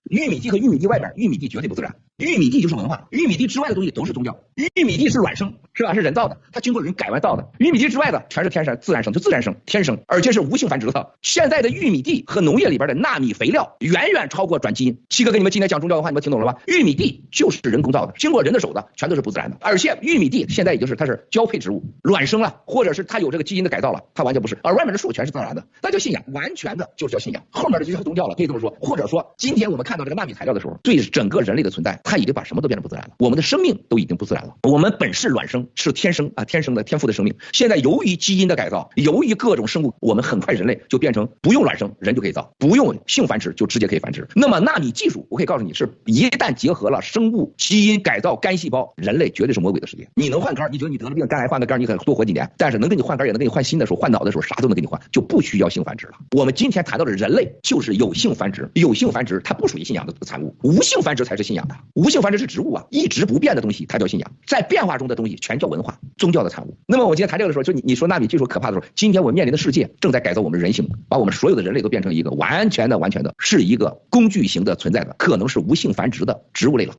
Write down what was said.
玉米地和玉米地外边，玉米地绝对不自然。玉米地就是文化，玉米地之外的东西都是宗教。玉米地是卵生，是吧？是人造的，它经过人改完造的。玉米地之外的全是天生自然生，就自然生，天生，而且是无性繁殖的。现在的玉米地和农业里边的纳米肥料远远超过转基因。七哥给你们今天讲宗教文化，你们听懂了吧？玉米地就是人工造的，经过人的手的，全都是不自然的。而且玉米地现在已经是它是交配植物，卵生了，或者是它有这个基因的改造了，它完全不是。而外面的树全是自然的，那叫信仰，完全的就是叫信仰。后面的就叫宗教了，可以这么说。或者说，今天我们看到这个纳米材料的时候，对整个人类的存在，它已经把什么都变成不自然了。我们的生命都已经不自然了。我们本是卵生，是天生啊，天生的天赋的生命。现在由于基因的改造，由于各种生物，我们很快人类就变成不用卵生，人就可以造，不用性繁殖就直接可以繁殖。那么纳米技术，我可以告诉你，是一旦结合了生物基因改造干细胞，人类绝对是魔鬼的世界。你能换肝，你觉得你得了病，肝癌换个肝，你可以多活几年，但是能给你换肝，也能给你换心的时候，换脑的时候，啥都能给你换，就不需要性繁殖了。我们今天谈到的人类就是有性繁殖，有性繁殖它不属于信仰的产物，无性繁殖才是信仰的。无性繁殖是植物啊，一直不变的东西，它叫信仰。在变化中的东西全叫文化，宗教的产物。那么我今天谈这个的时候，就你说纳米技术可怕的时候，今天我们面临的世界正在改造我们人性，把我们所有的人类都变成一个完全的是一个工具型的存在的，可能是无性繁殖的植物类了。